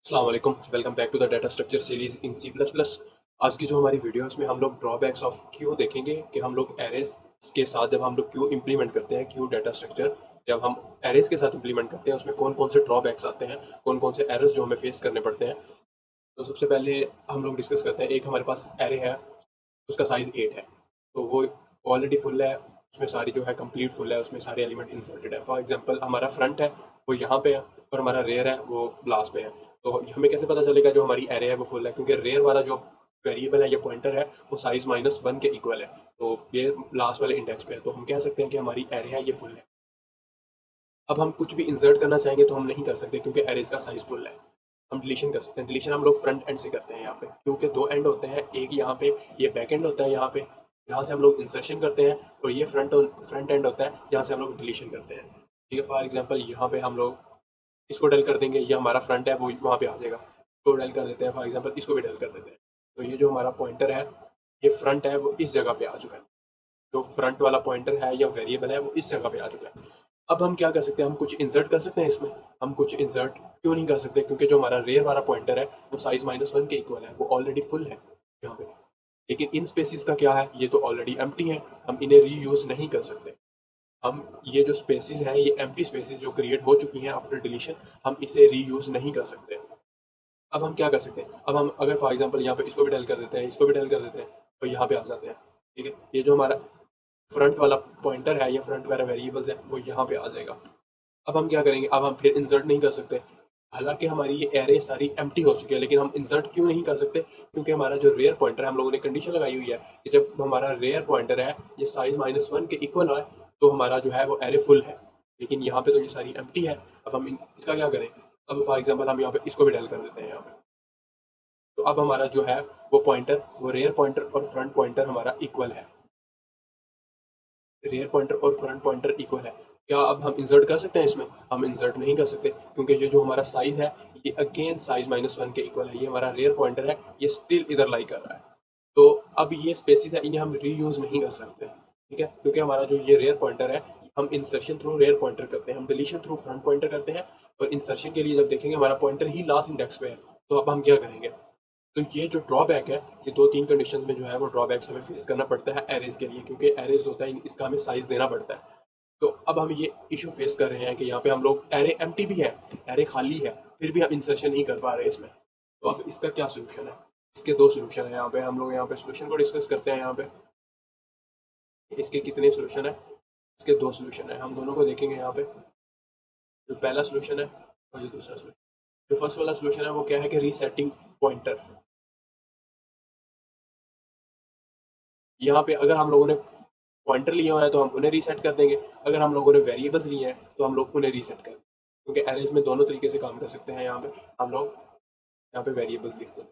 अस्सलाम वालेकुम, welcome back to the data structure series in C plus plus. आज की जो हमारी वीडियो है उसमें हम लोग ड्रॉबैक्स ऑफ क्यू देखेंगे कि हम लोग एरेज के साथ जब हम लोग क्यू इंप्लीमेंट करते हैं, क्यू डाटा स्ट्रक्चर जब हम एरेज के साथ इंप्लीमेंट करते हैं उसमें कौन कौन से ड्रॉबैक्स आते हैं, कौन कौन से एरर्स जो हमें फेस करने पड़ते हैं। तो सबसे पहले हम लोग डिस्कस करते हैं, एक हमारे पास एरे है, उसका साइज 8 है, तो वो ऑलरेडी फुल है, उसमें सारी जो है कंप्लीट फुल है, उसमें सारे एलिमेंट इंसर्टेड है। फॉर एग्जांपल हमारा फ्रंट है वो यहाँ पे है और हमारा रेयर है वो लास्ट पे है। तो हमें कैसे पता चलेगा जो हमारी एरे है वो फुल है, क्योंकि रेयर वाला जो वेरिएबल है या पॉइंटर है वो साइज -1 के इक्वल है, तो ये लास्ट वाले इंडेक्स पे है, तो हम कह सकते हैं कि हमारी एरे है ये फुल है। अब हम कुछ भी इंसर्ट करना चाहेंगे तो हम नहीं कर सकते क्योंकि एरेज का साइज फुल है। हम डिलीशन कर सकते हैं, डिलीशन हम लोग फ्रंट एंड से करते हैं यहाँ पे, क्योंकि दो एंड होते हैं, एक यहाँ पे ये बैक एंड होता है यहाँ पे, यहाँ से हम लोग इंसर्शन करते हैं, और ये फ्रंट एंड होता है जहाँ से हम लोग डिलीशन करते हैं। ठीक है, फॉर एग्जाम्पल यहाँ पे हम लोग इसको डल कर देंगे, ये हमारा फ्रंट है वो वहाँ पे आ जाएगा, इसको डल कर देते हैं, फॉर एग्जाम्पल इसको भी डल कर देते हैं। तो ये जो हमारा पॉइंटर है, ये फ्रंट है वो इस जगह पे आ चुका है, जो फ्रंट वाला पॉइंटर है या वेरिएबल है वो इस जगह पे आ चुका है। अब हम क्या कर सकते हैं, हम कुछ इंसर्ट कर सकते हैं इसमें। हम कुछ इंसर्ट क्यों नहीं कर सकते, क्योंकि जो हमारा रेयर वाला पॉइंटर है वो साइज -1 के इक्वल है, वो ऑलरेडी फुल है यहाँ पे। लेकिन इन स्पेसिस का क्या है, ये तो ऑलरेडी एम्प्टी है, हम इन्हें रीयूज नहीं कर सकते। हम ये जो स्पेसिस हैं, ये एम्प्टी स्पेसिस जो क्रिएट हो चुकी हैं आफ्टर डिलीशन, हम इसे रीयूज नहीं कर सकते। अब हम क्या कर सकते हैं, अब हम अगर फॉर एग्जांपल यहाँ पे इसको भी डल कर देते हैं, इसको भी डल कर देते हैं, तो यहाँ पे आ जाते हैं। ठीक है, ये जो हमारा फ्रंट वाला पॉइंटर है या फ्रंट वाला वेरिएबल्स है वो यहाँ पे आ जाएगा। अब हम क्या करेंगे, अब हम फिर इंसर्ट नहीं कर सकते, हालांकि हमारी ये एरे सारी एम्प्टी हो चुकी है, लेकिन हम इंसर्ट क्यों नहीं कर सकते, क्योंकि हमारा जो रेयर पॉइंटर है, हम लोगों ने कंडीशन लगाई हुई है कि जब हमारा रेयर पॉइंटर है ये साइज -1 के इक्वल है तो हमारा जो है वो एरे फुल है। लेकिन यहाँ पे तो ये सारी एम्प्टी है। अब हम इसका क्या करें, अब फॉर एग्जाम्पल हम यहाँ पे इसको भी डल कर देते हैं यहाँ पे, तो अब हमारा जो है वो पॉइंटर, वो रेयर पॉइंटर और फ्रंट पॉइंटर हमारा इक्वल है, रेयर पॉइंटर और फ्रंट पॉइंटर इक्वल है। क्या अब हम इंसर्ट कर सकते हैं इसमें, हम इंसर्ट नहीं कर सकते, क्योंकि ये जो हमारा साइज है ये अगेन साइज -1 के इक्वल है, ये हमारा रेयर पॉइंटर है, ये स्टिल इधर लाई कर रहा है। तो अब ये स्पेसिस है, इन्हें हम रीयूज नहीं कर सकते। ठीक है, क्योंकि हमारा जो ये रेयर पॉइंटर है, हम इंसर्शन थ्रू रेयर पॉइंटर करते हैं, हम डिलीशन थ्रू फ्रंट पॉइंटर करते हैं, और इंसर्शन के लिए जब देखेंगे हमारा पॉइंटर ही लास्ट इंडेक्स पे है, तो अब हम क्या करेंगे। तो ये जो ड्रॉबैक है, ये दो तीन कंडीशन में जो है वो ड्रॉबैक्स हमें फेस करना पड़ता है एरेज के लिए, क्योंकि एरेज होता है इसका हमें साइज देना पड़ता है। तो अब हम ये इशू फेस कर रहे हैं कि यहाँ पे हम लोग एरे एम्प्टी भी है, एरे खाली है, फिर भी हम इंसर्शन नहीं कर पा रहे इसमें। तो अब इसका क्या सोल्यूशन है, इसके दो सोल्यूशन है यहाँ पे, हम लोग यहाँ पे सोल्यूशन को डिस्कस करते हैं। यहाँ पे इसके कितने सोल्यूशन है, इसके दो सोल्यूशन है, हम दोनों को देखेंगे यहाँ पे। जो पहला सोल्यूशन है और जो दूसरा सोल्यूशन, जो फर्स्ट वाला सोल्यूशन है वो क्या है कि रीसेटिंग पॉइंटर। यहाँ पे अगर हम लोगों ने पॉइंटर लिए हुआ है तो हम उन्हें रीसेट कर देंगे, अगर हम लोगों ने वेरिएबल्स लिए हैं तो हम लोग उन्हें रीसेट कर देंगे, क्योंकि एरेज में दोनों तरीके से काम कर सकते हैं। यहाँ पे हम लोग यहाँ पे वेरिएबल्स लिखते हैं।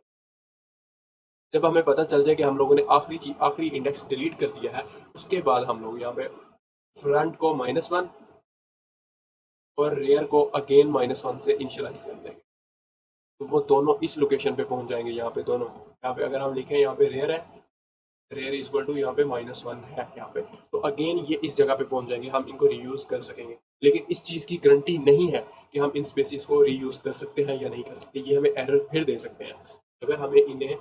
जब हमें पता चल जाए कि हम लोगों ने आखिरी इंडेक्स डिलीट कर दिया है, उसके बाद हम लोग यहाँ पे फ्रंट को -1 और रेयर को अगेन -1 से इनिशियलाइज कर देंगे, तो वो दोनों इस लोकेशन पे पहुंच जाएंगे। यहाँ पे दोनों, यहाँ पे अगर हम लिखें यहाँ पे रेयर है, रेयर इक्वल टू यहाँ पे -1 है यहाँ पे, तो अगेन ये इस जगह पे पहुंच जाएंगे, हम इनको रीयूज कर सकेंगे। लेकिन इस चीज़ की गारंटी नहीं है कि हम इन स्पेसिस को रीयूज कर सकते हैं या नहीं कर सकते, ये हमें एरर फिर दे सकते हैं। अगर हमें इन्हें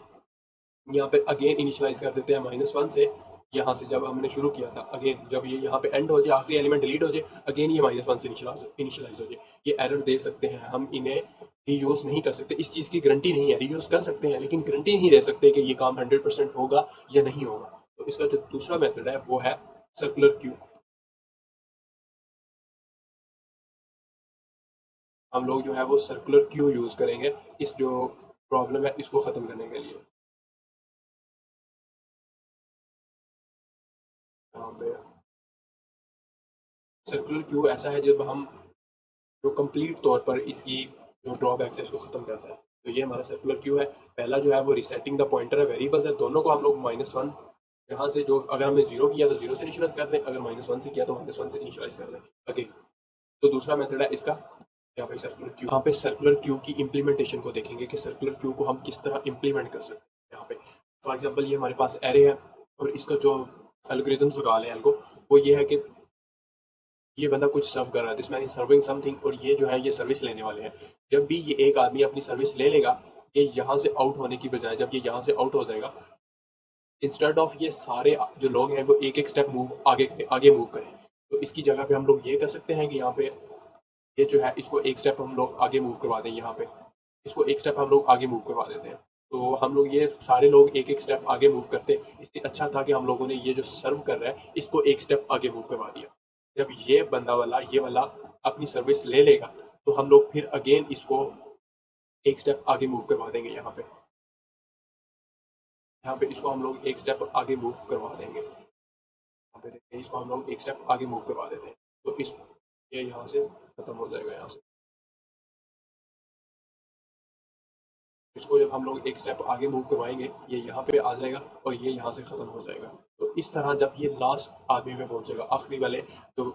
यहाँ पे अगेन इनिशियलाइज कर देते हैं -1 से, यहाँ से जब हमने शुरू किया था, अगेन जब ये यहाँ पे एंड हो जाए, आखिरी एलिमेंट डिलीट हो जाए, अगेन ये -1 से इनिशियलाइज हो जाए, ये एरर दे सकते हैं। हम इन्हें रीयूज नहीं कर सकते, इस चीज़ की गारंटी नहीं है। रीयूज कर सकते हैं लेकिन गारंटी नहीं दे सकते कि ये काम 100% होगा या नहीं होगा। तो इसका जो दूसरा मेथड है वो है सर्कुलर क्यू। हम लोग जो है वो सर्कुलर क्यू यूज करेंगे इस जो प्रॉब्लम है इसको खत्म करने के लिए। यहाँ पे सर्कुलर क्यू ऐसा है जब हम जो कंप्लीट तौर पर इसकी जो ड्रॉबैक्स है इसको खत्म करता है। तो ये हमारा सर्कुलर क्यू है। पहला जो है वो रिसेटिंग द पॉइंटर है, वेरिएबल्स है, दोनों को हम लोग -1, यहाँ से जो अगर हमने जीरो किया तो जीरो से इनिशियलाइज कर दें, अगर -1 से किया तो -1 से इनिशियलाइज कर दें अगेन। तो दूसरा मेथड है इसका, यहाँ पे सर्कुलर क्यू, यहाँ पे सर्कुलर क्यू की इम्प्लीमेंटेशन को देखेंगे कि सर्कुलर क्यू को हम किस तरह इम्प्लीमेंट कर सकते हैं। यहाँ पे फॉर एग्जाम्पल ये हमारे पास एरे है, और इसका जो एल्गोरिथम्स लगा लें एल्गो, वो ये है कि ये बंदा कुछ सर्व कर रहा है, this man is serving something, और ये जो है ये सर्विस लेने वाले हैं। जब भी ये एक आदमी अपनी सर्विस ले लेगा, ये यहाँ से आउट होने की बजाय जब ये यहाँ से आउट हो जाएगा, इंस्टेड ऑफ ये सारे जो लोग हैं वो एक एक स्टेप मूव आगे आगे मूव करें, तो इसकी जगह पे हम लोग ये कर सकते हैं कि यहाँ पे ये जो है इसको एक स्टेप हम लोग आगे मूव करवा दें, यहाँ पे इसको एक स्टेप हम लोग आगे मूव करवा देते हैं। तो हम लोग ये सारे लोग एक एक स्टेप आगे मूव करते, इससे अच्छा था कि हम लोगों ने ये जो सर्व कर रहा है इसको एक स्टेप आगे मूव करवा दिया। जब ये बंदा वाला ये वाला अपनी सर्विस ले लेगा, तो हम लोग फिर अगेन इसको एक स्टेप आगे मूव करवा देंगे। यहाँ पे इसको हम लोग एक स्टेप आगे मूव करवा देंगे। यहाँ पे देखते हैं, इसको हम लोग एक स्टेप आगे मूव करवा देते हैं, तो इस ये यहाँ से खत्म हो जाएगा। यहाँ से इसको जब हम लोग एक स्टेप आगे मूव करवाएंगे, ये यहाँ पे आ जाएगा और ये यहाँ से खत्म हो जाएगा। तो इस तरह जब ये लास्ट आदमी पे पहुंचेगा, आखिरी वाले जो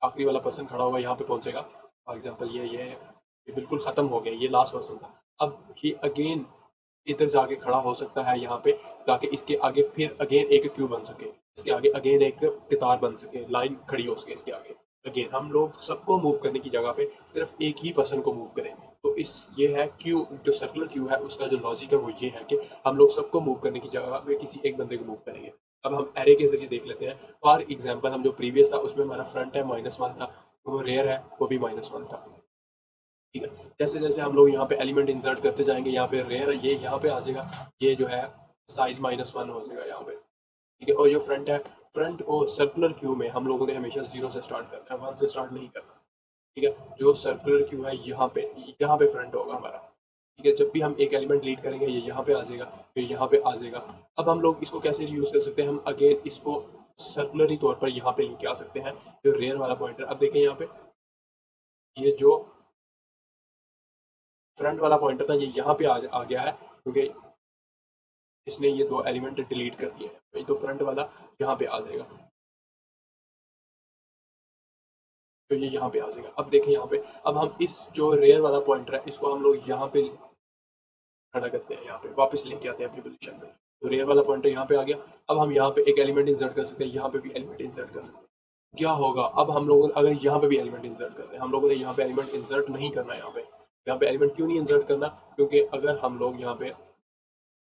आखिरी वाला पर्सन खड़ा होगा यहाँ पे पहुंचेगा, फॉर एग्जाम्पल ये बिल्कुल खत्म हो गया, ये लास्ट पर्सन था। अब ये अगेन इधर जाके खड़ा हो सकता है यहाँ पे, ताकि इसके आगे फिर अगेन एक क्यू बन सके, इसके आगे अगेन एक कतार बन सके, लाइन खड़ी हो सके इसके आगे। अगेन हम लोग सबको मूव करने की जगह पे सिर्फ एक ही पर्सन को मूव करें। तो इस ये है क्यू, जो सर्कुलर क्यू है उसका जो लॉजिक है वो ये है कि हम लोग सबको मूव करने की जगह पे किसी एक बंदे को मूव करेंगे। अब हम एरे के जरिए देख लेते हैं। फॉर एग्जाम्पल हम जो प्रीवियस था उसमें हमारा फ्रंट है -1 था, वो रेयर है वो भी -1 था। ठीक है, जैसे जैसे हम लोग यहाँ पे एलिमेंट इंसर्ट करते जाएंगे, यहाँ पे रेयर ये यहाँ पे आ जाएगा, ये जो है साइज -1 हो जाएगा यहाँ पे। ठीक है, और जो फ्रंट है, फ्रंट को सर्कुलर क्यू में हम लोगों ने हमेशा 0 से स्टार्ट करना है, 1 से स्टार्ट नहीं करना। ठीक है, जो सर्कुलर क्यू है यहाँ पे फ्रंट होगा हमारा। ठीक है, जब भी हम एक एलिमेंट लीड करेंगे ये यहाँ पे आ जाएगा, फिर यहाँ पे आ जाएगा। अब हम लोग इसको कैसे यूज कर सकते हैं, हम अगेन इसको सर्कुलरी तौर पर यहाँ पे लेके आ सकते हैं, जो रेयर वाला पॉइंटर। अब देखें यहाँ पे ये जो फ्रंट वाला पॉइंटर था ये यहाँ पे आ गया है, क्योंकि इसने ये दो एलिमेंट डिलीट कर दिए हैं, तो फ्रंट वाला यहाँ पे आ जाएगा, तो ये यहाँ पे आ जाएगा। अब देखें यहाँ पे, अब हम इस जो रेयर वाला पॉइंटर है इसको हम लोग यहाँ पे खड़ा करते हैं, यहाँ पे वापस लेके आते हैं अपनी पोजीशन पे। तो रेयर वाला पॉइंटर यहाँ पे आ गया। अब हम यहाँ पे एक एलिमेंट इंसर्ट कर सकते हैं, यहाँ पे भी एलिमेंट इंसर्ट कर सकते हैं। क्या होगा, अब हम लोग अगर यहाँ पे भी एलिमेंट इंसर्ट करते हैं, हम लोगों ने यहाँ पे एलिमेंट इंसर्ट नहीं करना है। यहाँ पे एलिमेंट क्यों नहीं इंसर्ट करना, क्योंकि अगर हम लोग यहाँ पे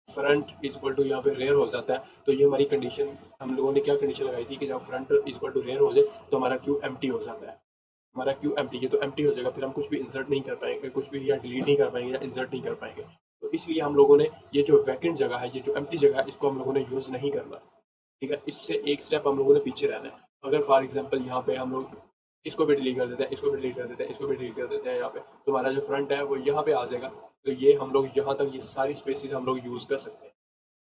फ्रंट इक्वल टू यहाँ पे रेयर हो जाता है, तो ये हमारी कंडीशन, हम लोगों ने क्या कंडीशन लगाई थी कि जब फ्रंट इक्वल टू रेयर हो जाए तो हमारा क्यू एम्प्टी हो जाता है। हमारा क्यू एम्प्टी है तो एम्प्टी हो जाएगा, फिर हम कुछ भी इंसर्ट नहीं कर पाएंगे, कुछ भी या डिलीट नहीं कर पाएंगे या इंसर्ट नहीं कर पाएंगे। तो इसलिए हम लोगों ने ये जो वैकेंट जगह है, ये जो एम्प्टी जगह है, इसको हम लोगों ने यूज़ नहीं करना। ठीक है, इससे एक स्टेप हम लोगों ने पीछे रहना है। अगर फॉर एग्जाम्पल यहाँ पे हम लोग इसको भी डिलीट कर देते हैं, इसको भी डिलीट कर देते हैं, इसको भी डिलीट कर देते हैं, यहाँ पे तो हमारा जो फ्रंट है वो यहाँ पे आ जाएगा। तो ये हम लोग यहाँ तक ये सारी स्पेसिस हम लोग यूज़ कर सकते हैं।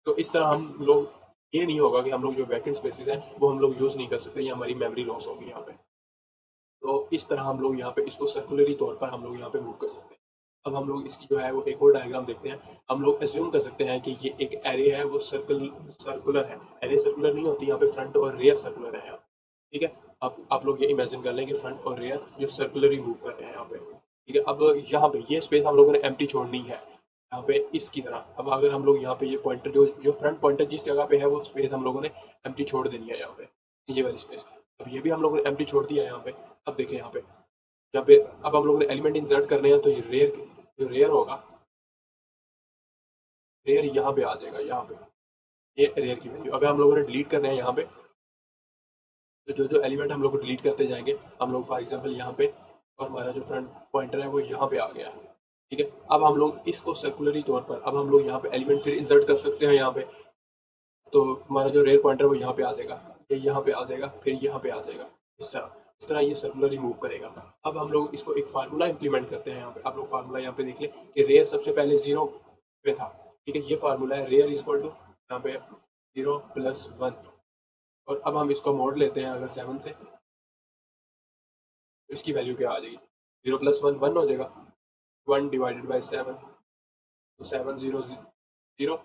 तो इस तरह हम लोग, ये नहीं होगा कि हम लोग जो वैकेंट स्पेसिस हैं वो हम लोग यूज़ नहीं कर सकते, या हमारी मेमोरी लॉस होगी यहाँ पे। तो इस तरह हम लोग यहाँ पे इसको सर्कुलरी तौर पर हम लोग यहाँ पे मूव कर सकते हैं। अब हम लोग इसकी जो है वो एक और डायग्राम देखते हैं। हम लोग एज्यूम कर सकते हैं कि ये एक एरे है, वो सर्कुलर है। एरे सर्कुलर नहीं होती, यहाँ पे फ्रंट और रेयर सर्कुलर है यहाँ। ठीक है, अब आप लोग ये इमेजिन कर लेंगे फ्रंट और रेयर जो सर्कुलरली मूव कर रहे हैं यहाँ पे। ठीक है, अब यहाँ पे ये स्पेस हम लोगों ने एम्प्टी छोड़नी है यहाँ पे इसकी तरह। अब अगर हम लोग यहाँ पे ये पॉइंटर जो जो फ्रंट पॉइंटर जिस जगह पे है वो स्पेस हम लोगों ने एम्प्टी छोड़ देनी है यहाँ पे, ये वाली स्पेस। अब ये भी हम लोगों ने एम्प्टी छोड़ दिया है यहाँ पे। अब देखें यहाँ पे अब हम लोगों ने एलिमेंट इंसर्ट करने हैं, तो ये जो रेयर होगा, रेयर यहाँ पे आ जाएगा, यहाँ पे ये रेयर की वैल्यू। अगर हम लोगों ने डिलीट करना है यहाँ पे, तो जो जो एलिमेंट हम लोग डिलीट करते जाएंगे, हम लोग फॉर एग्जांपल यहाँ पे, और हमारा जो फ्रंट पॉइंटर है वो यहाँ पे आ गया है। ठीक है, अब हम लोग इसको सर्कुलरी तौर पर, अब हम लोग यहाँ पे एलिमेंट फिर इंसर्ट कर सकते हैं यहाँ पे। तो हमारा जो रेयर पॉइंटर वो यहाँ पे आ जाएगा, ये यहाँ पे आ जाएगा, फिर यहाँ पे आ जाएगा। इस तरह ये सर्कुलरली मूव करेगा। अब हम लोग इसको एक फार्मूला इंप्लीमेंट करते हैं यहाँ पे। आप लोग फार्मूला यहाँ पे देख लें कि रेयर सबसे पहले 0 पे था। ठीक है, ये फार्मूला है, रेयर इक्वल टू यहाँ पे 0+1। और अब हम इसको मोड लेते हैं अगर 7 से, तो इसकी वैल्यू क्या आ जाएगी, 0+1 1 हो जाएगा, 1/7, तो 7 0 0,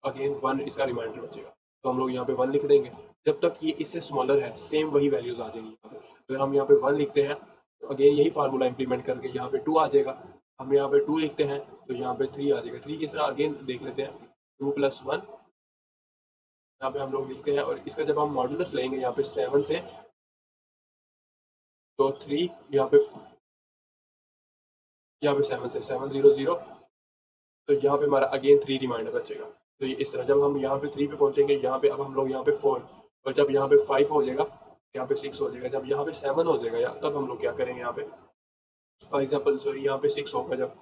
अगेन 1 इसका रिमाइंडर बचेगा। तो हम लोग यहाँ पे 1 लिख देंगे। जब तक ये इससे स्मॉलर है सेम वही वैल्यूज आ जाएंगी यहाँ पे। अगर हम यहाँ पे 1 लिखते हैं तो अगेन यही फार्मूला इंप्लीमेंट करके यहाँ पे 2 आ जाएगा। हम यहाँ पे 2 लिखते हैं तो यहाँ पे 3 आ जाएगा। 3 किस तरह अगेन देख लेते हैं, 2+1 यहाँ पे हम लोग लिखते हैं, और इसका जब हम मॉडुलस लेंगे यहाँ पे 7 से, तो 3 यहाँ पे 7 से 700, तो यहाँ पे हमारा अगेन 3 रिमाइंडर बचेगा। तो ये इस तरह जब हम यहाँ पे 3 पे पहुंचेंगे, यहाँ पे अब हम लोग यहाँ पे 4, और जब यहाँ पे 5 हो जाएगा, यहाँ पे 6 हो जाएगा, जब यहाँ पे 7 हो जाएगा तब हम लोग क्या करेंगे, यहाँ पे फॉर एग्जाम्पल सॉरी यहाँ पे 6 होगा, जब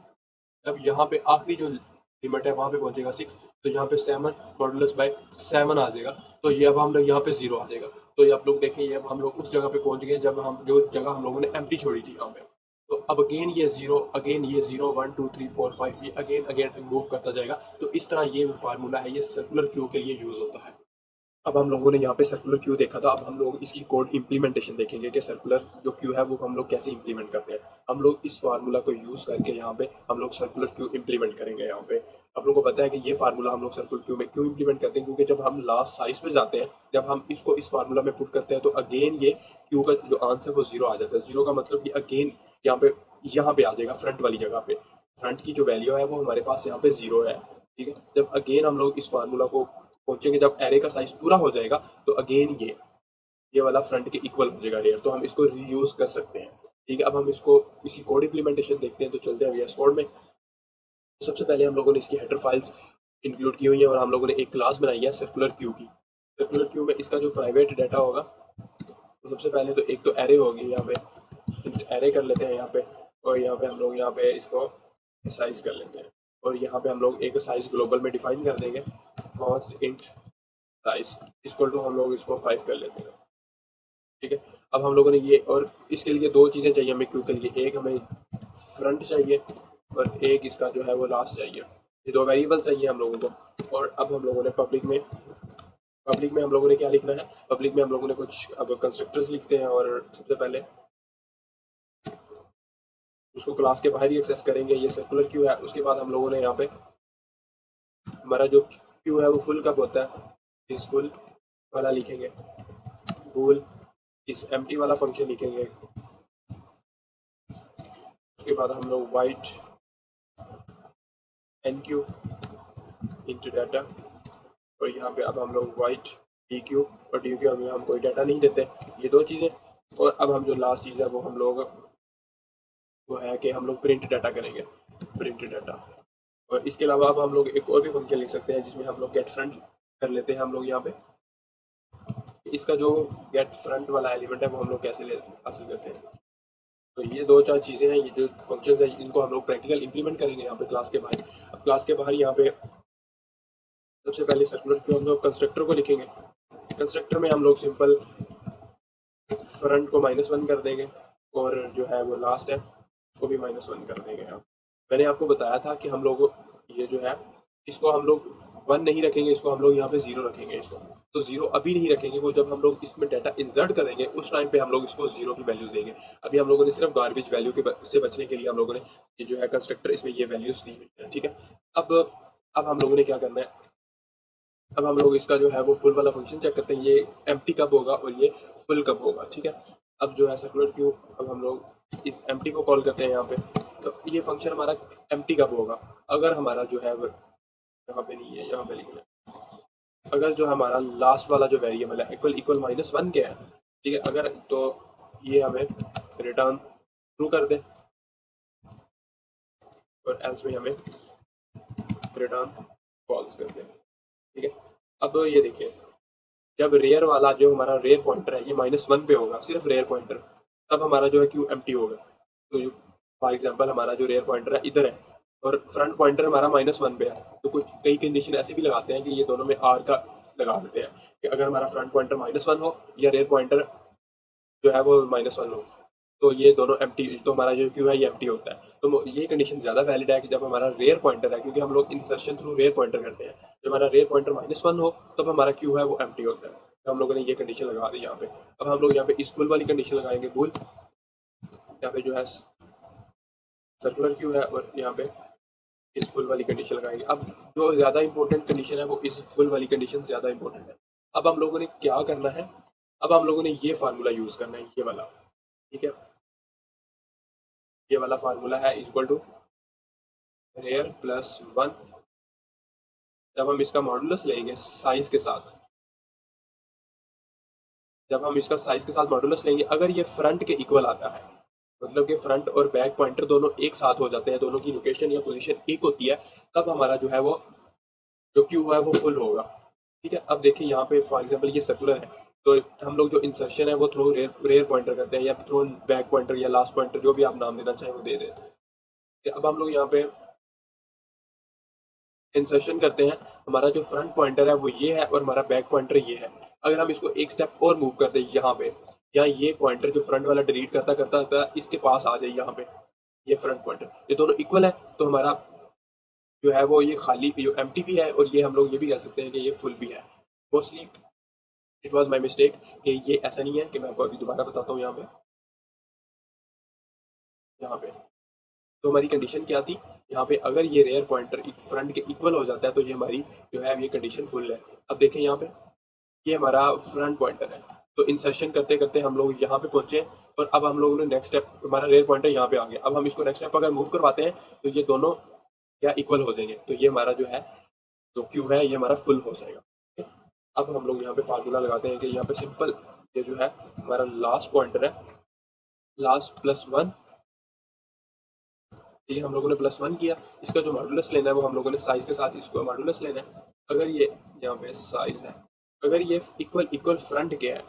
अब यहाँ पे आखिरी जो लिमिट है वहां पे पहुंचेगा 6, तो यहाँ पे 7 मॉडुलस बाय 7 आ जाएगा, तो ये अब हम लोग यहाँ पे 0 आ जाएगा। तो ये आप लोग देखें, ये अब हम लोग उस जगह पे पहुंच गए जब हम जो जगह हम लोगों ने एम्प्टी छोड़ी थी यहाँ पे। तो अब अगेन ये 0, अगेन ये 0, 1 2 3 4 5, ये अगेन अगेन मूव करता जाएगा। तो इस तरह ये फार्मूला है, ये सर्कुलर क्यू के लिए यूज होता है। अब हम लोगों ने यहाँ पे सर्कुलर क्यू देखा था, अब हम लोग इसकी कोड इम्प्लीमेंटेशन देखेंगे कि सर्कुलर जो क्यू है वो हम लोग कैसे इम्प्लीमेंट करते हैं। हम लोग इस फार्मूला को यूज करके यहाँ पे हम लोग सर्कुलर क्यू इम्प्लीमेंट करेंगे। यहाँ पे आप लोगों को पता है कि ये फार्मूला हम लोग सर्कुलर क्यू में क्यों इम्प्लीमेंट करते हैं, क्योंकि जब हम लास्ट साइज पे जाते हैं, जब हम इसको इस फार्मूला में पुट करते हैं, तो अगेन ये क्यू का जो आंसर है वो 0 आ जाता है। 0 का मतलब कि अगेन यहाँ पे आ जाएगा फ्रंट वाली जगह पे, फ्रंट की जो वैल्यू है वो हमारे पास यहाँ पे 0 है। ठीक है, जब अगेन हम लोग इस फार्मूला को पहुंचेंगे, जब एरे का साइज पूरा हो जाएगा, तो अगेन ये वाला फ्रंट के इक्वल हो जाएगा रेयर, तो हम इसको रीयूज कर सकते हैं। ठीक है, अब हम इसकी कोड इम्प्लीमेंटेशन देखते हैं। तो चलते हैं वीएस कोड में। सबसे पहले हम लोगों ने इसकी हेडर फाइल्स इंक्लूड की हुई है, और हम लोगों ने एक क्लास बनाई है सर्कुलर क्यू की। सर्कुलर क्यू में इसका जो प्राइवेट डाटा होगा, तो सबसे पहले तो एक तो एरे होगी, यहाँ पे एरे कर लेते हैं यहाँ पे, और यहाँ पे हम लोग यहाँ पे इसको साइज कर लेते हैं, और यहाँ पे हम लोग एक साइज ग्लोबल में डिफाइन कर देंगे, const int size equal to हम लोग इसको 5 कर लेते हैं। ठीक है, अब हम लोगों ने ये, और इसके लिए दो चीज़ें चाहिए हमें क्यू के लिए, एक हमें फ्रंट चाहिए और एक इसका जो है वो लास्ट चाहिए। ये दो वेरिएबल्स चाहिए हम लोगों को। और अब हम लोगों ने पब्लिक में हम लोगों ने क्या लिखना है, पब्लिक में हम लोगों ने कुछ अब कंस्ट्रक्टर्स लिखते हैं, और सबसे पहले उसको क्लास के बाहर ही एक्सेस करेंगे, ये सर्कुलर क्यू है। उसके बाद हम लोगों ने यहाँ पे हमारा जो क्यू है वो फुल कब होता है, इस फुल वाला लिखेंगे, फुल इस एम्प्टी वाला फंक्शन लिखेंगे। उसके बाद हम लोग write enqueue into data, और यहाँ पे अब हम लोग वाइट डी क्यू, और डी क्यू में हम कोई डाटा नहीं देते। ये दो चीज़ें। और अब हम जो लास्ट चीज़ है वो हम लोग वो है कि हम लोग प्रिंट डाटा करेंगे, प्रिंट डाटा। और इसके अलावा अब हम लोग एक और भी फंक्शन लिख सकते हैं, जिसमें हम लोग गेट फ्रंट कर लेते हैं। हम लोग यहाँ पे इसका जो गेट फ्रंट वाला एलिमेंट है वो हम लोग कैसे हासिल करते हैं। तो ये दो चार चीज़ें हैं, ये जो फंक्शंस हैं, इनको हम लोग प्रैक्टिकल इंप्लीमेंट करेंगे यहाँ पे क्लास के बाहर। अब क्लास के बाहर यहाँ पे सबसे पहले सर्कुलर क्यू हम लोग कंस्ट्रक्टर को लिखेंगे। कंस्ट्रक्टर में हम लोग सिंपल फ्रंट को -1 कर देंगे, और जो है वो लास्ट है उसको भी -1 कर देंगे। मैंने आपको बताया था कि हम लोग ये जो है इसको हम लोग 1 नहीं रखेंगे, इसको हम लोग यहाँ पे 0 रखेंगे। इसको तो 0 अभी नहीं रखेंगे, वो जब हम लोग इसमें डाटा इंसर्ट करेंगे उस टाइम पे हम लोग इसको 0 की वैल्यूज देंगे। अभी हम लोगों ने सिर्फ गार्बेज वैल्यू के से बचने के लिए हम लोगों ने ये जो है कंस्ट्रक्टर इसमें ये वैल्यूज दी हुई है। ठीक है, अब हम लोगों ने क्या करना है, अब हम लोग इसका जो है वो फुल वाला फंक्शन चेक करते हैं, ये एम्प्टी कब होगा और ये फुल कब होगा। ठीक है, अब जो है सर्कुलर क्यू, अब हम लोग इस एम्प्टी को कॉल करते हैं यहाँ पे। तो ये फंक्शन हमारा एम्प्टी कब होगा, अगर हमारा जो है वो यहाँ पे नहीं है, यहाँ पे लिखना है, अगर जो हमारा लास्ट वाला जो वेरिएबल है इक्वल इक्वल -1 क्या है। ठीक है, अगर तो ये हमें रिटर्न ट्रू कर दे, और एल्स में हमें रिटर्न फॉल्स कर दे। ठीक है, अब ये देखिए, जब रेयर वाला जो हमारा रेयर पॉइंटर है ये -1 पे होगा, सिर्फ रेयर पॉइंटर, तब हमारा जो है क्यू एम्प्टी होगा। तो फॉर एग्जांपल हमारा जो रेयर पॉइंटर है इधर है, और फ्रंट पॉइंटर हमारा -1 पे है, तो कुछ कई कंडीशन ऐसे भी लगाते हैं कि ये दोनों में आर का लगा देते हैं कि अगर हमारा फ्रंट पॉइंटर -1 हो या रेयर पॉइंटर जो है वो -1 हो, तो ये दोनों एम्प्टी, तो हमारा जो क्यू है ये एम्प्टी होता है। तो ये कंडीशन ज़्यादा वैलिड है कि जब हमारा रेयर पॉइंटर है, क्योंकि हम लोग इंसर्शन थ्रू रेयर पॉइंटर करते हैं, जब हमारा रेयर पॉइंटर -1 हो तब हमारा क्यू है वो एम्प्टी होता है। तो हम लोगों ने ये कंडीशन लगा दी यहाँ पे। अब हम लोग यहाँ पे इस फुल वाली कंडीशन लगाएंगे, बुल यहाँ पे जो है सर्कुलर क्यू है, और यहाँ पे इस फुल वाली कंडीशन लगाएंगे। अब जो ज़्यादा इंपॉर्टेंट कंडीशन है वो इस फुल वाली कंडीशन ज़्यादा इंपॉर्टेंट है। अब हम लोगों ने क्या करना है, अब हम लोगों ने ये फार्मूला यूज़ करना है, ये वाला। ठीक है, ये वाला फार्मूला है इक्वल टू रेयर +1। जब हम इसका मॉडुलस लेंगे साइज के साथ, जब हम इसका साइज के साथ मॉडुलस लेंगे, अगर ये फ्रंट के इक्वल आता है, मतलब कि फ्रंट और बैक पॉइंटर दोनों एक साथ हो जाते हैं, दोनों की लोकेशन या पोजीशन एक होती है, तब हमारा जो है वो जो क्यू है वो फुल होगा। ठीक है, अब देखिए यहाँ पे फॉर एग्जांपल ये सर्कुलर है, तो हम लोग जो इंसर्शन है वो थ्रो रेयर रेयर पॉइंटर करते हैं, या थ्रो बैक पॉइंटर या लास्ट पॉइंटर, जो भी आप नाम देना चाहें वो दे देते हैं। अब हम लोग यहाँ पे इंसर्शन करते हैं, हमारा जो फ्रंट पॉइंटर है वो ये है और हमारा बैक पॉइंटर ये है। अगर हम इसको एक स्टेप और मूव कर दें यहाँ पे, या ये पॉइंटर जो फ्रंट वाला डिलीट करता करता करता इसके पास आ जाए यहाँ पे, ये फ्रंट पॉइंटर, ये दोनों इक्वल है, तो हमारा जो है वो ये खाली जो एम्प्टी भी है, और ये हम लोग ये भी कह सकते हैं कि ये फुल भी है। Mostly it was my mistake कि ये ऐसा नहीं है, कि मैं आपको अभी दोबारा बताता हूँ यहाँ पे तो हमारी कंडीशन क्या थी यहाँ पे, अगर ये रेयर पॉइंटर फ्रंट के इक्वल हो जाता है तो ये हमारी जो है ये कंडीशन फुल है। अब देखें यहाँ पे, ये हमारा फ्रंट पॉइंटर है, तो इंसर्शन करते करते हम लोग यहाँ पे पहुंचे, और अब हम लोगों ने नेक्स्ट स्टेप, हमारा रेयर पॉइंटर यहाँ पे आ गया, अब हम इसको नेक्स्ट स्टेप अगर मूव करवाते हैं तो ये दोनों क्या इक्वल हो जाएंगे, तो ये हमारा जो है जो क्यू है ये हमारा फुल हो जाएगा। ठीक है? अब हम लोग यहाँ पे फार्मूला लगाते हैं कि यहाँ पे सिंपल ये जो है हमारा लास्ट पॉइंटर है, लास्ट प्लस वन, ये हम लोगों ने प्लस वन किया, इसका जो मॉडुलस लेना है वो हम लोगों ने साइज के साथ इसको मॉडुलस लेना है। अगर ये यहाँ पे साइज है, अगर ये इक्वल इक्वल फ्रंट के है,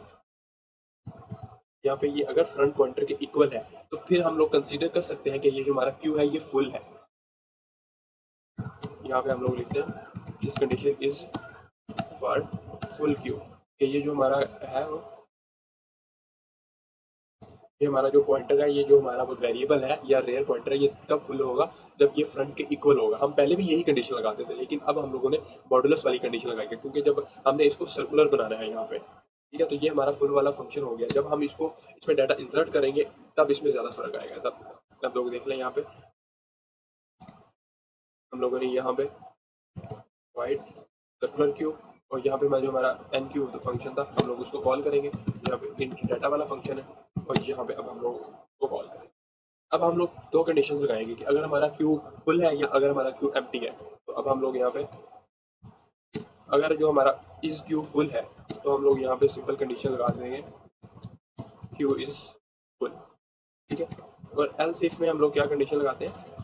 यहाँ पे ये अगर फ्रंट पॉइंटर के इक्वल है, तो फिर हम लोग कंसीडर कर सकते हैं कि ये जो हमारा क्यू है ये फुल है। यहाँ पे हम लोग लिखते हैं this condition is for full Q, कि ये जो हमारा है वो ये हमारा जो पॉइंटर है, ये जो हमारा वो वेरिएबल है या रेयर पॉइंटर है, ये तब फुल होगा जब ये फ्रंट के इक्वल होगा। हम पहले भी यही कंडीशन लगाते थे, लेकिन अब हम लोगों ने मॉडुलस वाली कंडीशन लगाई है, क्योंकि जब हमने इसको सर्कुलर बनाना है यहाँ पे, ठीक है, तो ये हमारा फुल वाला फंक्शन हो गया। जब हम इसको इसमें डाटा इंसर्ट करेंगे तब इसमें ज़्यादा फर्क आएगा। तब लोग देख लें, यहाँ पे हम लोगों ने यहाँ पे वाइट सर्कुलर क्यू, और यहाँ पे मैं जो हमारा एन क्यू तो फंक्शन था, हम लोग उसको कॉल करेंगे, यहाँ पे इंट डाटा वाला फंक्शन है, और यहाँ पे अब हम लोग को कॉल करेंगे। अब हम लोग दो कंडीशंस लगाएंगे कि अगर हमारा क्यू फुल है या अगर हमारा क्यू एम्प्टी है। तो अब हम लोग यहाँ पे अगर जो हमारा इज क्यू फुल है, तो हम लोग यहाँ पे सिंपल कंडीशन लगा देंगे क्यू इज फुल। ठीक है, और एल्स इफ में हम लोग क्या कंडीशन लगाते हैं,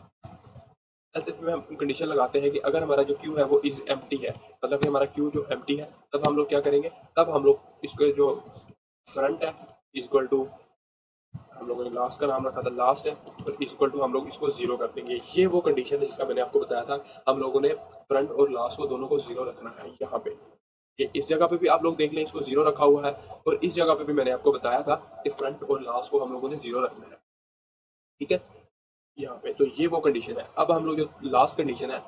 एल्स इफ में हम कंडीशन लगाते हैं कि अगर हमारा जो क्यू है वो इज एम्प्टी है, मतलब कि हमारा क्यू जो एम्प्टी है, तब हम लोग क्या करेंगे, तब हम लोग इसके जो फ्रंट है इक्वल टू, हम लोगों ने लास्ट का नाम रखा था लास्ट है, और इक्वल टू हम लोग इसको जीरो कर देंगे। ये वो कंडीशन है जिसका मैंने आपको बताया था, हम लोगों ने फ्रंट और लास्ट को दोनों को जीरो रखना है। यहाँ पे ये इस जगह पे भी आप लोग देख लें, इसको जीरो रखा हुआ है, और इस जगह पे भी मैंने आपको बताया था कि फ्रंट और लास्ट को हम लोगों ने जीरो रखना है। ठीक है, यहाँ पे तो ये वो कंडीशन है। अब हम लोग जो लास्ट कंडीशन है,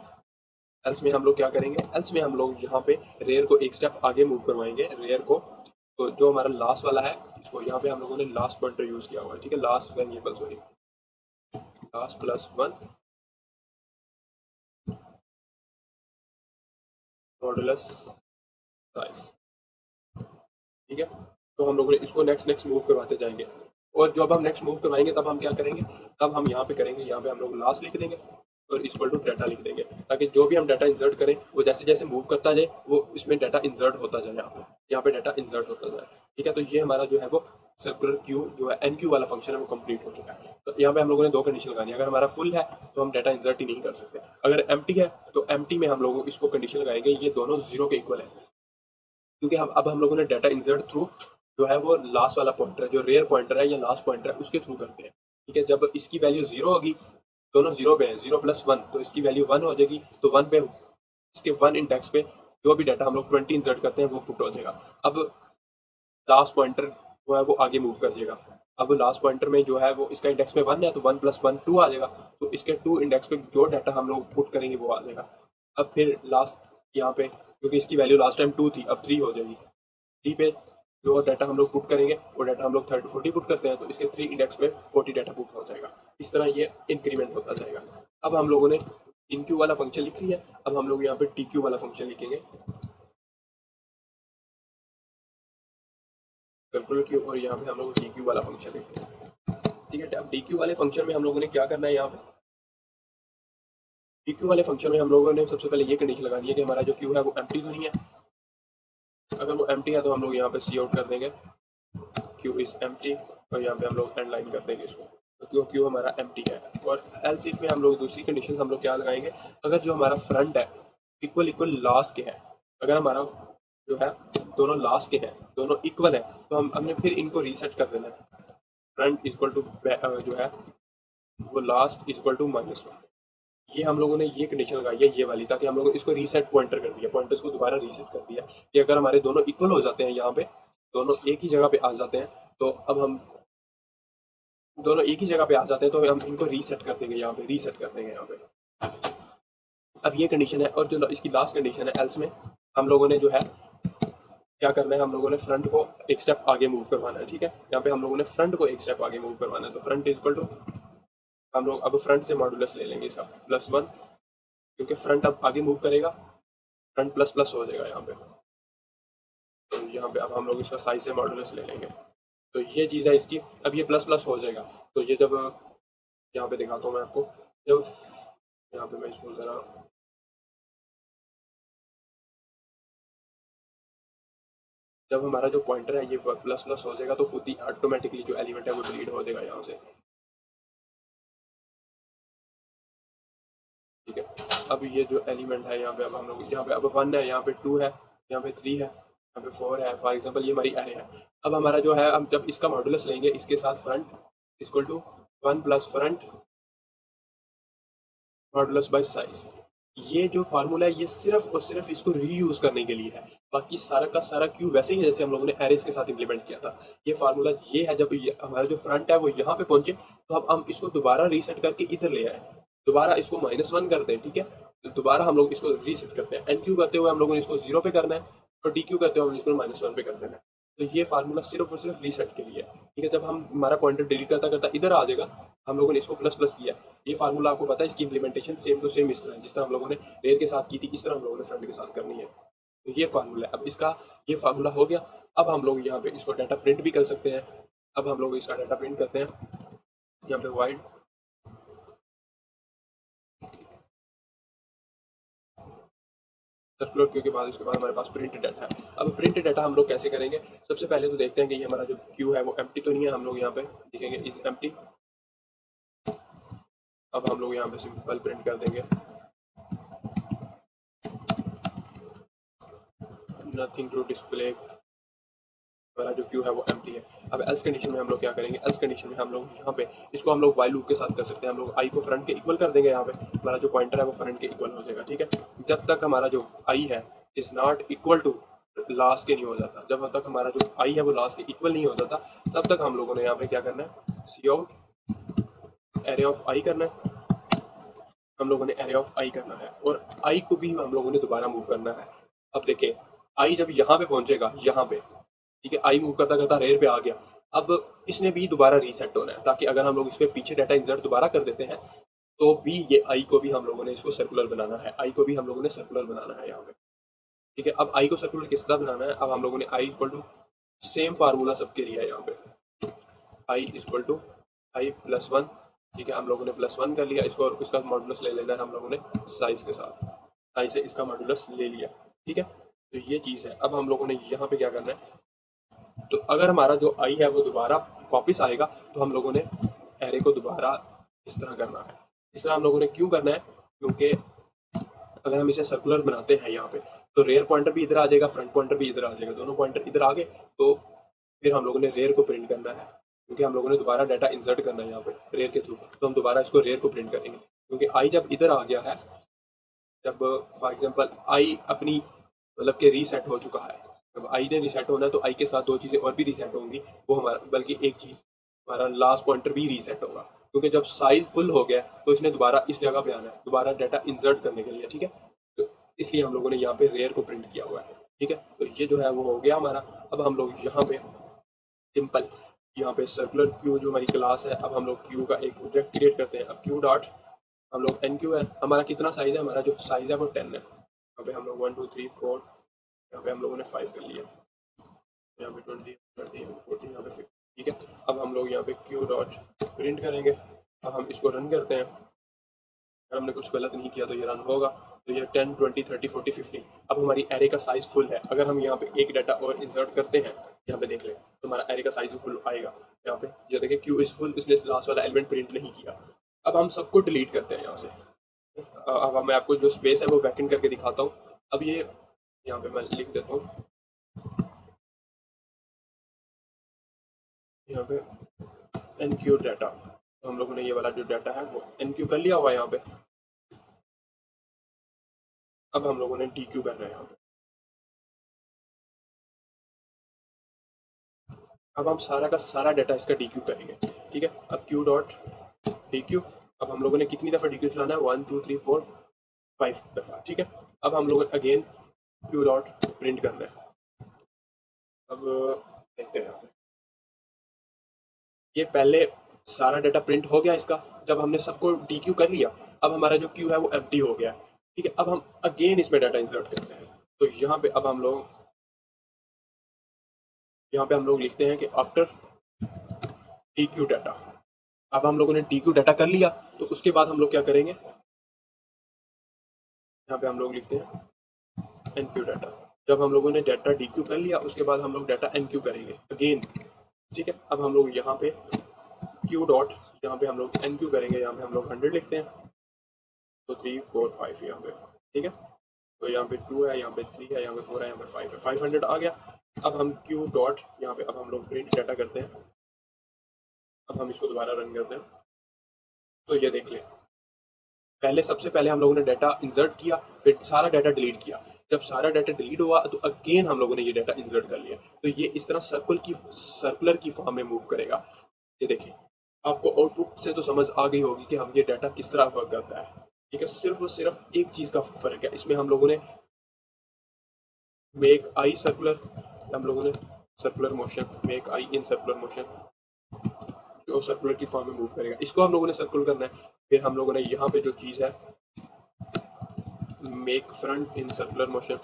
एल्स में हम लोग क्या करेंगे, एल्स में हम लोग यहाँ पे रेयर को एक स्टेप आगे मूव करवाएंगे, रेयर को, तो जो हमारा लास्ट वाला है इसको यहाँ पे हम लोगों ने लास्ट पॉइंटर यूज किया हुआ है। ठीक है, last variable, sorry last plus one modulus size. ठीक है, तो हम लोगों ने इसको नेक्स्ट नेक्स्ट मूव करवाते जाएंगे, और जब हम नेक्स्ट मूव करवाएंगे तब हम क्या करेंगे, तब हम यहाँ पे करेंगे, यहाँ पे हम लोग लास्ट लिख देंगे और इक्वल टू डाटा लिख देंगे, ताकि जो भी हम डाटा इंसर्ट करें वो जैसे जैसे मूव करता जाए वो इसमें डाटा इंसर्ट होता जाए, यहाँ पे डाटा इंसर्ट होता जाए। ठीक है, तो ये हमारा जो है वो सर्कुलर क्यू जो है एन क्यू वाला फंक्शन है वो कंप्लीट हो चुका है। तो यहाँ पे हम लोगों ने दो कंडीशन लगानी है, अगर हमारा फुल है तो हम डाटा इंसर्ट ही नहीं कर सकते, अगर एम्प्टी है तो एम्प्टी में हम लोग इसको कंडीशन लगाएंगे ये दोनों जीरो के इक्वल है, क्योंकि अब हम लोगों ने डाटा इंसर्ट थ्रू जो है वो लास्ट वाला पॉइंटर है, जो रेयर पॉइंटर है या लास्ट पॉइंटर है उसके थ्रू करते हैं। ठीक है, जब इसकी वैल्यू जीरो होगी, दोनों जीरो पे है, जीरो प्लस वन, तो इसकी वैल्यू वन हो जाएगी, तो वन पे इसके वन इंडेक्स पे जो भी डाटा हम लोग 20 इंसर्ट करते हैं वो पुट हो जाएगा। अब लास्ट पॉइंटर जो है वो आगे मूव कर जाएगा, अब लास्ट पॉइंटर में जो है वो इसका इंडेक्स में वन है, तो वन प्लस वन टू आ जाएगा, तो इसके टू इंडेक्स पे जो डाटा हम लोग पुट करेंगे वो आ जाएगा। अब फिर लास्ट यहाँ पे क्योंकि इसकी वैल्यू लास्ट टाइम टू थी, अब थ्री हो जाएगी, थ्री पे जो डाटा हम लोग पुट करेंगे वो डाटा हम लोग 40 पुट करते हैं, तो इसके थ्री इंडेक्स पे 40 डाटा पुट हो जाएगा। इस तरह ये इंक्रीमेंट होता जाएगा। अब हम लोगों ने इन क्यू वाला फंक्शन लिख लिया, अब हम लोग यहाँ पे टी क्यू वाला फंक्शन लिखेंगे, कैलकुलेट क्यू, और यहाँ पे हम लोग टी क्यू वाला फंक्शन लिखेंगे। ठीक है, अब डी क्यू वाले फंक्शन में हम लोगों ने क्या करना है, यहाँ पे डी क्यू वाले फंक्शन में हम लोगों ने सबसे पहले ये कंडीशन लगानी है कि हमारा जो क्यू है वो एम्प्टी तो नहीं है। अगर वो एम्प्टी है तो हम लोग यहाँ पे सी आउट कर देंगे क्यू इज एम्प्टी, और यहाँ पे हम लोग एंड लाइन कर देंगे इसको, तो क्यू हमारा एम्प्टी है। और एल्स इफ में हम लोग दूसरी कंडीशन हम लोग क्या लगाएंगे, अगर जो हमारा फ्रंट है इक्वल इक्वल लास्ट के है, अगर हमारा जो है दोनों लास्ट के हैं, दोनों इक्वल है, तो हमने फिर इनको रीसेट कर देना है। फ्रंट इक्वल टू जो है वो लास्ट इक्वल टू -1, ये हम लोगों ने ये कंडीशन लगाई है ये वाली, ताकि हम लोगों ने इसको रीसेट पॉइंटर कर दिया, पॉइंटर्स को दोबारा रीसेट कर दिया कि अगर हमारे दोनों इक्वल हो जाते हैं, यहाँ पे दोनों एक ही जगह पे आ जाते हैं, तो अब हम दोनों एक ही जगह पे आ जाते हैं तो हम इनको रीसेट कर देंगे, यहाँ पे रीसेट कर देंगे यहाँ पे। अब ये कंडीशन है, और जो इसकी लास्ट कंडीशन है एल्स में, हम लोगों ने जो है क्या करना है, हम लोगों ने फ्रंट को एक स्टेप आगे मूव करवाना है, ठीक है। यहाँ पे हम लोगों ने फ्रंट को एक स्टेप आगे मूव करवाना है, तो फ्रंट इज इक्वल टू, हम लोग अब फ्रंट से मॉडुलस ले लेंगे इसका +1, क्योंकि फ्रंट अब आगे मूव करेगा, फ्रंट प्लस प्लस हो जाएगा यहाँ पे। तो यहाँ पे अब हम लोग इसका साइज से मॉडुलस ले लेंगे, तो ये चीज़ है इसकी। अब ये प्लस प्लस हो जाएगा, तो ये जब यहाँ पे दिखाता हूँ मैं आपको, जब यहाँ पे मैं इसको ज़रा जब हमारा जो पॉइंटर है ये प्लस प्लस हो जाएगा, तो खुद ही ऑटोमेटिकली जो एलिमेंट है वो डिलीट हो जाएगा यहाँ से, ठीक है। अब ये जो एलिमेंट है यहाँ पे, अब हम लोग यहाँ पे अब 1 है, यहाँ पे 2 है, यहाँ पे 3 है, यहाँ पे 4 है, फॉर एग्जांपल ये हमारी एरे है। अब हमारा जो है, हम जब इसका मॉडुलस लेंगे इसके साथ front equal to 1 plus front modulus by size, ये जो फार्मूला है ये सिर्फ और सिर्फ इसको रीयूज करने के लिए है। बाकी सारा का सारा क्यू वैसे ही है जैसे हम लोगों ने एरेस के साथ इंप्लीमेंट किया था। ये फार्मूला ये है, जब हमारा जो फ्रंट है वो यहाँ पे पहुंचे, तो अब हम इसको दोबारा रीसेट करके इधर ले आए, दोबारा इसको -1 करते हैं, ठीक है। तो दोबारा हम लोग इसको रीसेट करते हैं, एन क्यू करते हुए हम लोगों ने इसको 0 पे करना है, और डी क्यू करते हुए हम इसको -1 पे कर देना है। तो ये फार्मूला सिर्फ और सिर्फ रीसेट के लिए है, ठीक है। जब हम हमारा पॉइंटर डिलीट करता करता इधर आ जाएगा, हम लोगों ने इसको प्लस प्लस किया, ये फार्मूला आपको पता है, इसकी इंप्लीमेंटेशन सेम टू सेम इस तरह है, जिस तरह हम लोगों ने रेयर के साथ की थी, इस तरह हम लोगों ने फ्रंट के साथ करनी है। तो ये फार्मूला है। अब इसका ये फार्मूला हो गया। अब हम लोग यहाँ पे इसको डाटा प्रिंट भी कर सकते हैं। अब हम लोग इसका डाटा प्रिंट करते हैं, यहाँ पे वाइड सर्कुलर क्यू के बाद उसके बाद हमारे पास प्रिंट डाटा है। अब प्रिंट डाटा हम लोग कैसे करेंगे, सबसे पहले तो देखते हैं कि ये हमारा जो क्यू है वो एम्प्टी तो नहीं है। हम लोग यहाँ पे लिखेंगे इज एम्प्टी। अब हम लोग यहाँ पे सिंपल प्रिंट कर देंगे नथिंग टू डिस्प्ले, हमारा जो क्यू है वो एम्प्टी है। अब एल्स कंडीशन में हम लोग क्या करेंगे, एल्स कंडीशन में हम लोग यहाँ पे इसको हम लोग वाइल लूप के साथ कर सकते हैं। हम लोग आई को फ्रंट के इक्वल कर देंगे, यहाँ पे हमारा जो पॉइंटर है वो फ्रंट के इक्वल हो जाएगा, ठीक है। जब तक हमारा जो आई है is not equal to last के नहीं हो जाता, जब तक हमारा जो आई है वो लास्ट के इक्वल नहीं हो जाता, तब तक हम लोगों ने यहाँ पे क्या करना है, सी आउट एरे ऑफ आई करना है। हम लोगों ने एरे ऑफ आई करना है, और आई को भी हम लोगों ने दोबारा मूव करना है। अब देखिए आई जब यहाँ पे पहुंचेगा, यहाँ पे, ठीक है, आई मूव करता करता रेयर पे आ गया, अब इसने भी दोबारा रीसेट होना है, ताकि अगर हम लोग इस पे पीछे डाटा इंसर्ट दोबारा कर देते हैं, तो भी ये आई को भी हम लोगों ने इसको सर्कुलर बनाना है, आई को भी हम लोगों ने सर्कुलर बनाना है यहाँ पे, ठीक है। अब आई को सर्कुलर किस तरह बनाना है, अब हम लोगों ने I equal to same formula सबके लिए है यहाँ पे, आई इक्वल टू आई +1, ठीक है। हम लोगों ने +1 कर लिया इसको, और उसका मॉडुलस ले लेना है हम लोगों ने साइज के साथ, साइज से इसका मॉडुलस ले लिया, ठीक है। तो ये चीज़ है। अब हम लोगों ने यहाँ पे क्या करना है, तो अगर हमारा जो आई है वो दोबारा वापस आएगा, तो हम लोगों ने एरे को दोबारा इस तरह करना है। इस तरह हम लोगों ने क्यों करना है, क्योंकि अगर हम इसे सर्कुलर बनाते हैं यहाँ पे, तो रेयर पॉइंटर भी इधर आ जाएगा, फ्रंट पॉइंटर भी इधर आ जाएगा, दोनों पॉइंटर इधर आ गए, तो फिर हम लोगों ने रेयर को प्रिंट करना है, क्योंकि हम लोगों ने दोबारा डाटा इंसर्ट करना है यहाँ पे रेयर के थ्रू, तो हम दोबारा इसको रेयर को प्रिंट करेंगे, क्योंकि आई जब इधर आ गया है, जब फॉर एग्जांपल आई अपनी मतलब के रीसेट हो चुका है, जब आई ने रीसेट होना है, तो आई के साथ दो चीज़ें और भी रीसेट होंगी, वो हमारा बल्कि एक चीज़ हमारा लास्ट पॉइंटर भी रीसेट होगा, क्योंकि जब साइज फुल हो गया तो इसने दोबारा इस जगह पे आना है, दोबारा डाटा इंसर्ट करने के लिए, ठीक है। तो इसलिए हम लोगों ने यहाँ पे रेयर को प्रिंट किया हुआ है, ठीक है। तो ये जो है वो हो गया हमारा। अब हम लोग यहाँ पे सिंपल यहाँ पे सर्कुलर क्यू जो हमारी क्लास है, अब हम लोग क्यू का एक ऑब्जेक्ट क्रिएट करते हैं। अब क्यू डॉट हम लोग एन क्यू है, हमारा कितना साइज है, हमारा जो साइज है वो 10 है। यहाँ पे हम लोग 1 2 3 4, यहाँ पे हम लोगों ने 5 कर लिया, यहाँ पे 20 30 40, यहाँ पे 50, ठीक है। अब हम लोग यहाँ पे क्यू डॉट प्रिंट करेंगे। अब हम इसको रन करते हैं, अगर हमने कुछ गलत नहीं किया तो ये रन होगा। तो ये 10, 20, 30, 40, 50। अब हमारी एरे का साइज फुल है। अगर हम यहाँ पे एक डाटा और इंसर्ट करते हैं, यहाँ पे देख लें तो हमारा एरे का साइज फुल आएगा। यहाँ पे ये देखिए क्यू इज फुल, इसने लास्ट वाला एलिमेंट प्रिंट नहीं किया। अब हम सबको डिलीट करते हैं यहाँ से। अब मैं आपको जो स्पेस है वो वैकेंट करके दिखाता हूँ। अब ये यहाँ पे मैं लिख देता हूँ, यहाँ पे एनक्यू डाटा। तो हम लोगों ने ये वाला जो डाटा है वो एनक्यू कर लिया हुआ है यहाँ पे। अब हम लोगों ने डी क्यू करना है यहाँ पे। अब हम सारा का सारा डाटा इसका डी क्यू करेंगे, ठीक है। अब क्यू डॉट डी क्यू। अब हम लोगों ने कितनी दफ़ा डी क्यू चलाना है, 1 2 3 4 5 दफ़ा, ठीक है। अब हम लोग अगेन क्यू डॉट प्रिंट करना है। अब देखते हैं यहाँ पे, ये पहले सारा डाटा प्रिंट हो गया इसका। जब हमने सबको डी क्यू कर लिया, अब हमारा जो क्यू है वो एम्प्टी हो गया, ठीक है। अब हम अगेन इसमें डाटा इंसर्ट करते हैं। तो यहाँ पे अब हम लोग लिखते हैं कि आफ्टर डी क्यू डाटा। अब हम लोगों ने डी क्यू डाटा कर लिया, तो उसके बाद हम लोग क्या करेंगे, यहाँ पे हम लोग लिखते हैं एन क्यू डाटा। जब हम लोगों ने डाटा डी क्यू कर लिया, उसके बाद हम लोग डाटा एन क्यू करेंगे अगेन, ठीक है। अब हम लोग यहाँ पे क्यू डॉट, यहाँ पे हम लोग एन क्यू करेंगे, यहाँ पे हम लोग 100 लिखते हैं। तो 3 4 5 यहाँ पे, ठीक है। तो यहाँ पे 2 है, यहाँ पे 3 है, यहाँ पे 4 है, यहाँ पे 5 है, 500 आ गया। अब हम क्यू डॉट यहाँ पे अब हम लोग प्रिंट डाटा करते हैं। अब हम इसको दोबारा रन करते हैं। तो ये देख लें, सबसे पहले हम लोगों ने डाटा इंसर्ट किया, फिर सारा डाटा डिलीट किया। जब सारा डाटा डिलीट हुआ तो अगेन हम लोगों ने ये डाटा इंसर्ट कर लिया। तो ये इस तरह सर्कुलर की फॉर्म में मूव करेगा। ये देखिए, आपको आउटपुट से तो समझ आ गई होगी कि हम ये डाटा किस तरह वर्क करता है, ठीक है। सिर्फ और सिर्फ एक चीज़ का फर्क है, इसमें हम लोगों ने मेक आई सर्कुलर, हम लोगों ने circular motion, make I in circular motion, जो सर्कुलर की फॉर्म में मूव करेगा, इसको हम लोगों ने सर्कुलर करना है। फिर हम लोगों ने यहाँ पे जो चीज़ है make front in circular motion,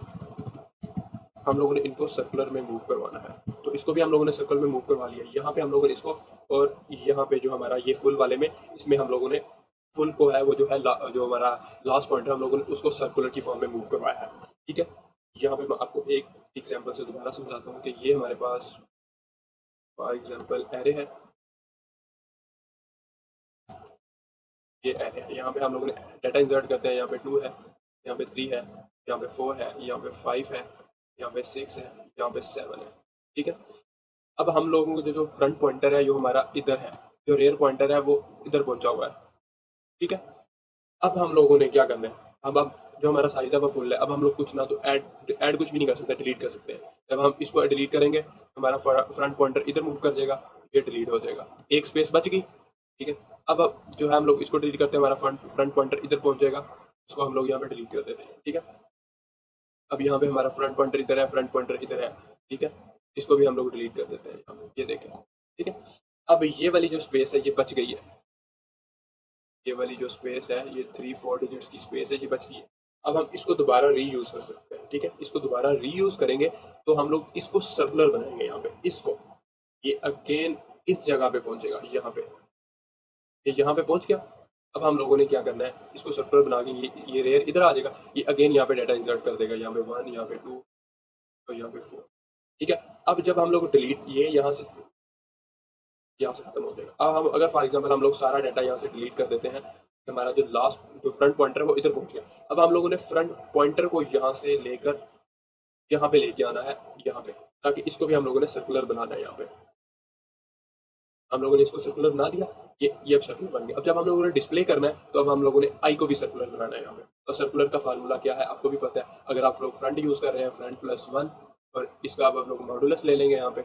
हम लोगों ने इनको सर्कुलर में मूव करवाना है। तो इसको भी हम लोगों ने सर्कुलर में मूव करवा लिया। यहाँ पे हम लोगों ने इसको, और यहाँ पे जो हमारा ये फुल वाले में, इसमें हम लोगों ने फुल को है वो जो है जो हमारा लास्ट पॉइंट है, हम लोगों ने उसको सर्कुलर की फॉर्म में मूव करवाया है, ठीक है। यहाँ पे मैं आपको एक एग्जाम्पल से दोबारा समझाता हूँ कि ये हमारे पास फॉर एग्जाम्पल एरे है, ये एरे है। यहाँ पे हम लोगों ने डाटा इंसर्ट करते हैं। यहाँ पे 2 है, यहाँ पे 3 है, यहाँ पे 4 है, यहाँ पे 5 है, यहाँ पे 6 है, यहाँ पे 7 है, ठीक है। अब हम लोगों को जो फ्रंट पॉइंटर है जो हमारा इधर है, जो रेयर पॉइंटर है वो इधर पहुंचा हुआ है, ठीक है। अब हम लोगों ने क्या करना है, अब जो हमारा साइज है वो फुल है। अब हम लोग कुछ ना तो ऐड कुछ भी नहीं कर सकते, डिलीट कर सकते हैं। जब हम इसको डिलीट करेंगे, हमारा फ्रंट पॉइंटर इधर मूव कर जाएगा, ये डिलीट हो जाएगा, एक स्पेस बच गई, ठीक है। अब जो है हम लोग इसको डिलीट करते हैं, हमारा फ्रंट पॉइंटर इधर पहुंच जाएगा, इसको हम लोग यहाँ पे डिलीट कर देते हैं, ठीक है। अब यहाँ पे हमारा फ्रंट पॉइंटर इधर है, फ्रंट पॉइंटर इधर है, ठीक है। इसको भी हम लोग डिलीट कर देते हैं, ये देखें, ठीक है। अब ये वाली जो स्पेस है ये बच गई है, ये वाली जो स्पेस है, ये 3-4 डिजिट्स की स्पेस है, ये बच गई है। अब हम इसको दोबारा रीयूज कर सकते हैं, ठीक है। इसको दोबारा रीयूज करेंगे तो हम लोग इसको सर्कुलर बनाएंगे। यहाँ पे इसको, ये अगेन इस जगह पे पहुंचेगा, यहाँ पे, ये यहाँ पे पहुंच गया। अब हम लोगों ने क्या करना है, इसको सर्कुलर बना के ये रेयर इधर आ जाएगा, ये अगेन यहाँ पे डाटा इंसर्ट कर देगा, यहाँ पे 1, यहाँ पे 2, तो यहाँ पे 4, ठीक है। अब जब हम लोग डिलीट, ये यहाँ से खत्म हो जाएगा। अब हम अगर फॉर एग्जांपल हम लोग सारा डाटा यहाँ से डिलीट कर देते हैं, हमारा जो लास्ट जो फ्रंट पॉइंटर है वो इधर पहुंच गया। अब हम लोगों ने फ्रंट पॉइंटर को यहाँ से लेकर यहाँ पे लेके आना है, यहाँ पे, ताकि इसको भी हम लोगों ने सर्कुलर बनाना है। यहाँ पे हम लोगों ने इसको सर्कुलर बना दिया, ये अब सर्कुलर बन गया। अब जब हम लोगों ने डिस्प्ले करना है तो अब हम लोगों ने आई को भी सर्कुलर बनाना है यहाँ पे। तो सर्कुलर का फार्मूला क्या है आपको भी पता है। अगर आप लोग फ्रंट यूज कर रहे हैं, फ्रंट +1, और इसका अब आप लोग मॉडुलस ले लेंगे यहाँ पे,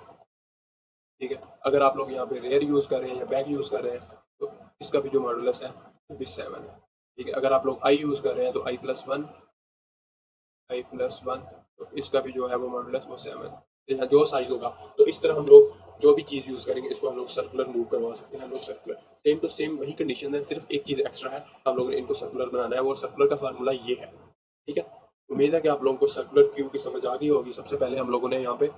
ठीक है। अगर आप लोग यहाँ पे रेयर यूज कर रहे हैं या बैक यूज कर रहे हैं तो इसका भी जो मॉडुलस है वो भी 7 है, ठीक है। अगर आप लोग आई यूज कर रहे हैं तो I+1, तो इसका भी जो है वो मॉडुलस वो 7, जो साइज होगा। तो इस तरह हम लोग जो भी चीज़ यूज़ करेंगे इसको हम लोग सर्कुलर मूव करवा सकते हैं। हम लोग सर्कुलर सेम टू सेम वही कंडीशन है, सिर्फ एक चीज़ एक्स्ट्रा है, हम लोगों ने इनको सर्कुलर बनाना है, और सर्कुलर का फार्मूला ये है, ठीक है। उम्मीद है कि आप लोगों को सर्कुलर क्यू की समझ आ गई होगी। सबसे पहले हम लोगों ने यहाँ पे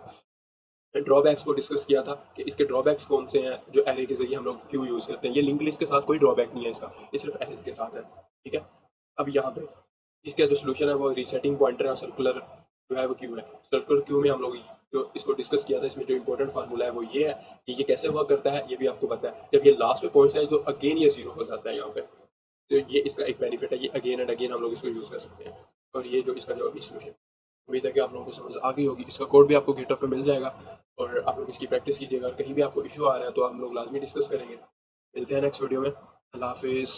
ड्रॉबैक्स को डिस्कस किया था कि इसके ड्रॉबैक्स कौन से हैं जो एरे के जरिए हम लोग क्यू यूज़ करते हैं। ये लिंक लिस्ट के साथ कोई ड्रॉबैक नहीं है इसका, ये सिर्फ एरेज के साथ है, ठीक है। अब यहाँ पे इसका जो सोल्यूशन है वो रीसेटिंग पॉइंटर है, सर्कुलर जो है वो क्यू है। सर्कुलर क्यू में हम लोग जो इसको डिस्कस किया था, इसमें जो इंपॉर्टेंट फार्मूला है वो ये है कि ये कैसे वर्क करता है ये भी आपको पता है। जब ये लास्ट पे पहुंचता है तो अगेन ये जीरो हो जाता है यहाँ पे, तो ये इसका एक बेनिफिट है, ये अगेन एंड अगेन हम लोग इसको यूज कर सकते हैं। और ये जो इसका जो अभी सोल्यूशन, उम्मीद है कि आप लोगों को समझ आ गई होगी। इसका कोड भी आपको गिटहब पे मिल जाएगा और आप लोग इसकी प्रैक्टिस कीजिएगा। कहीं भी आपको इशू आ रहा है तो हम लोग लाजमी डिस्कस करेंगे। मिलते हैं नेक्स्ट वीडियो में। अल्लाह हाफिज़।